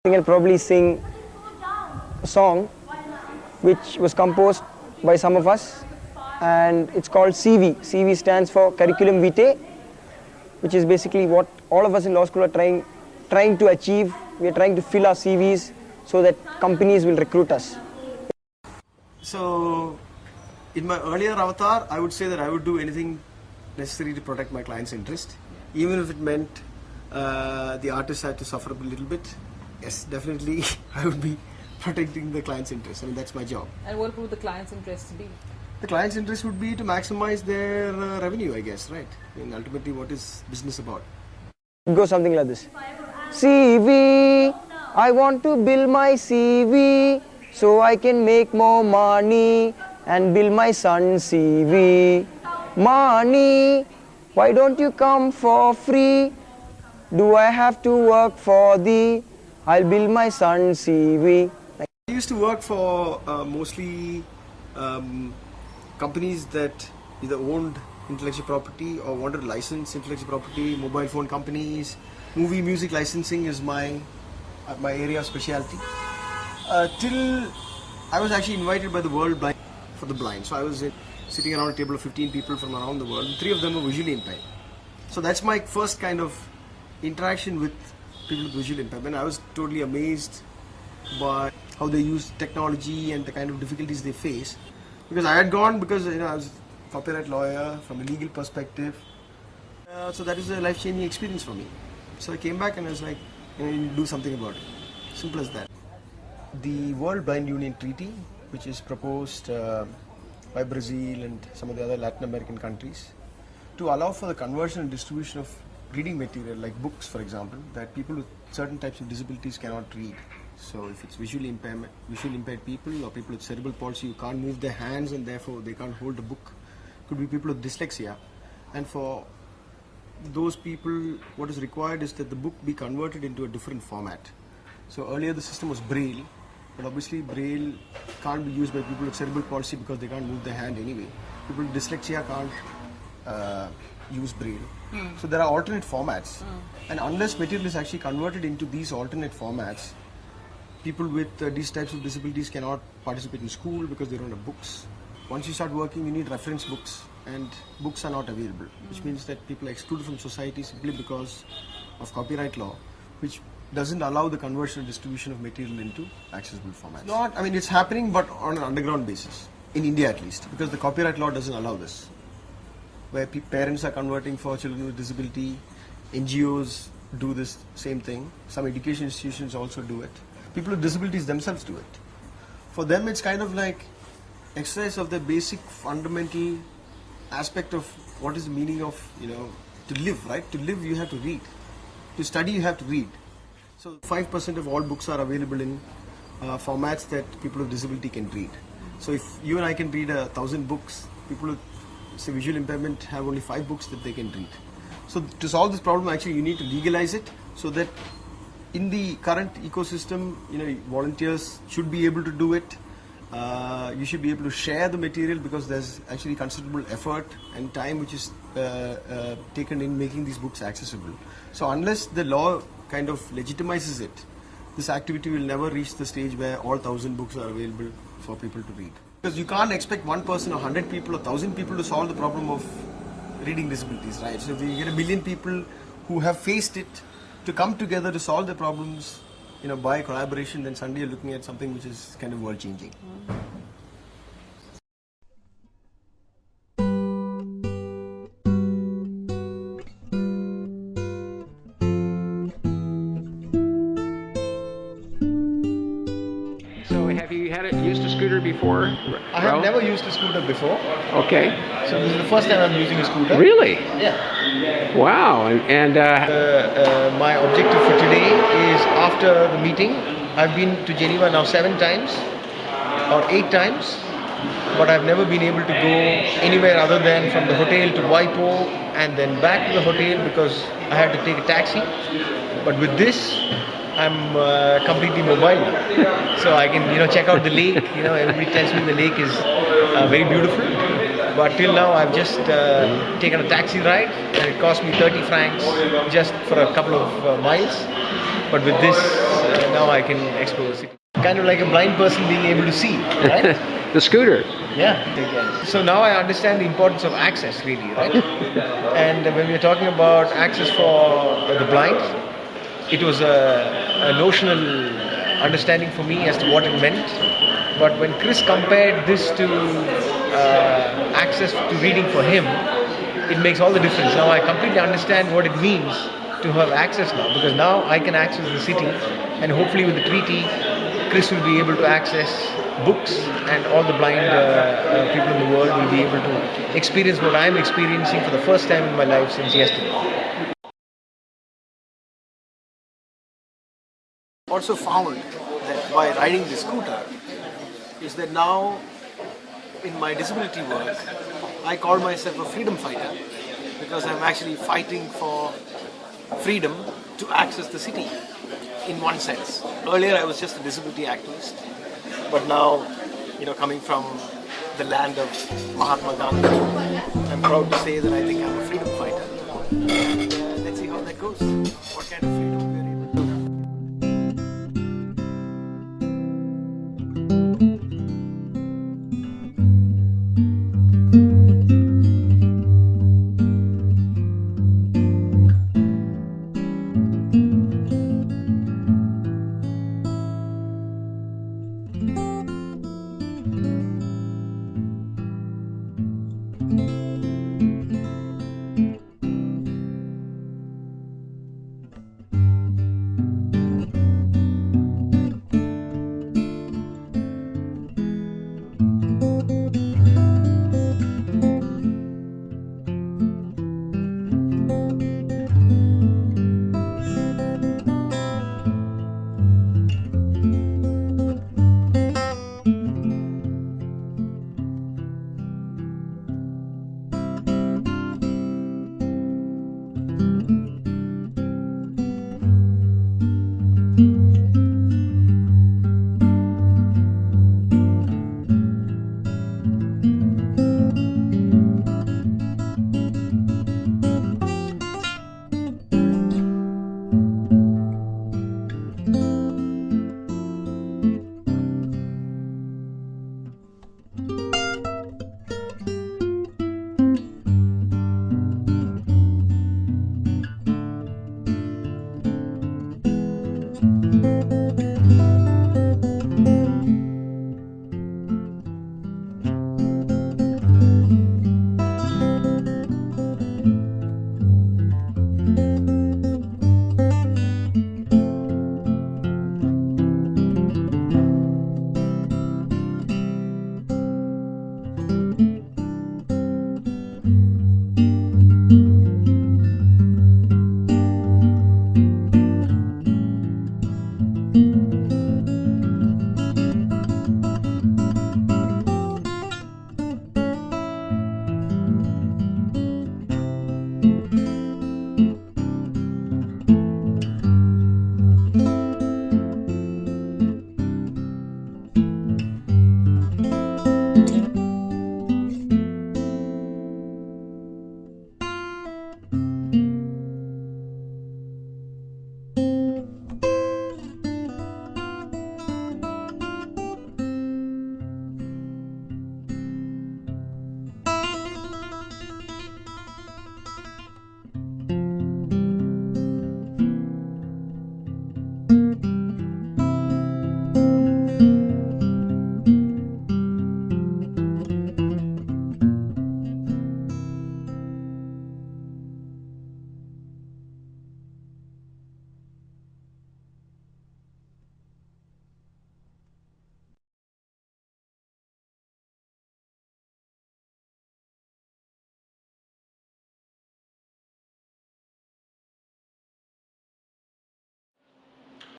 I'll probably sing a song which was composed by some of us, and it's called CV. CV stands for Curriculum Vitae, which is basically what all of us in law school are trying to achieve. We are trying to fill our CVs so that companies will recruit us. So, in my earlier avatar, I would say that I would do anything necessary to protect my client's interest, even if it meant the artist had to suffer a little bit. Yes, definitely, I would be protecting the client's interest. I mean, that's my job. And what would the client's interest be? The client's interest would be to maximize their revenue, I guess, right? I mean, ultimately, what is business about? It goes something like this. CV, I want to build my CV so I can make more money and build my son's CV. Money, why don't you come for free? Do I have to work for thee? I'll build my son's CV. I used to work for mostly companies that either owned intellectual property or wanted to license intellectual property, mobile phone companies. Movie music licensing is my area of specialty. Till I was actually invited by the World Blind for the Blind. So I was sitting around a table of 15 people from around the world, and 3 of them were visually impaired. So that's my first kind of interaction with people with visual impairment. I was totally amazed by how they use technology and the kind of difficulties they face. Because I had gone, because I was a copyright lawyer from a legal perspective. So that was a life-changing experience for me. So I came back and I was like, you need to do something about it. Simple as that. The World Blind Union Treaty, which is proposed by Brazil and some of the other Latin American countries, to allow for the conversion and distribution of reading material like books, for example, that people with certain types of disabilities cannot read. So if it's visually impaired people or people with cerebral palsy who can't move their hands and therefore they can't hold a book, could be people with dyslexia. And for those people, what is required is that the book be converted into a different format. So earlier the system was Braille, but obviously Braille can't be used by people with cerebral palsy because they can't move their hand anyway. People with dyslexia can't use Braille. So there are alternate formats, and unless material is actually converted into these alternate formats, people with these types of disabilities cannot participate in school because they don't have books. Once you start working, you need reference books, and books are not available, which means that people are excluded from society simply because of copyright law, which doesn't allow the conversion and distribution of material into accessible formats. It's happening, but on an underground basis, in India at least, because the copyright law doesn't allow this. Where parents are converting for children with disability, NGOs do this same thing, some education institutions also do it. People with disabilities themselves do it. For them, it's kind of like exercise of the basic fundamental aspect of what is the meaning of, to live, right? To live, you have to read. To study, you have to read. So 5% of all books are available in formats that people with disability can read. So if you and I can read 1,000 books, people with visual impairment have only 5 books that they can read. So to solve this problem, actually, you need to legalize it so that in the current ecosystem, volunteers should be able to do it. You should be able to share the material because there's actually considerable effort and time which is taken in making these books accessible. So unless the law kind of legitimizes it, this activity will never reach the stage where all 1,000 books are available for people to read. Because you can't expect one person or 100 people or 1,000 people to solve the problem of reading disabilities, right? So if you get 1 million people who have faced it to come together to solve the problems, by collaboration, then suddenly you're looking at something which is kind of world-changing. So have you used a scooter before? I have never used a scooter before. Okay. So this is the first time I'm using a scooter. Really? Yeah. Wow. And my objective for today is, after the meeting, I've been to Geneva now 7 times or 8 times, but I've never been able to go anywhere other than from the hotel to WIPO and then back to the hotel because I had to take a taxi. But with this, I'm completely mobile now. So I can, check out the lake. Everybody tells me the lake is very beautiful. But till now, I've just taken a taxi ride, and it cost me 30 francs just for a couple of miles. But with this, now I can explore the city. Kind of like a blind person being able to see, right? The scooter. Yeah. So now I understand the importance of access, really, right? And when we're talking about access for the blind, it was a notional understanding for me as to what it meant. But when Chris compared this to access to reading for him, it makes all the difference. Now I completely understand what it means to have access now, because now I can access the city, and hopefully with the treaty, Chris will be able to access books, and all the blind people in the world will be able to experience what I'm experiencing for the first time in my life since yesterday. Also found that by riding the scooter is that now in my disability work I call myself a freedom fighter, because I'm actually fighting for freedom to access the city in one sense. Earlier I was just a disability activist, but now, coming from the land of Mahatma Gandhi, I'm proud to say that I think I'm a freedom fighter. And, let's see how that goes. What kind of freedom?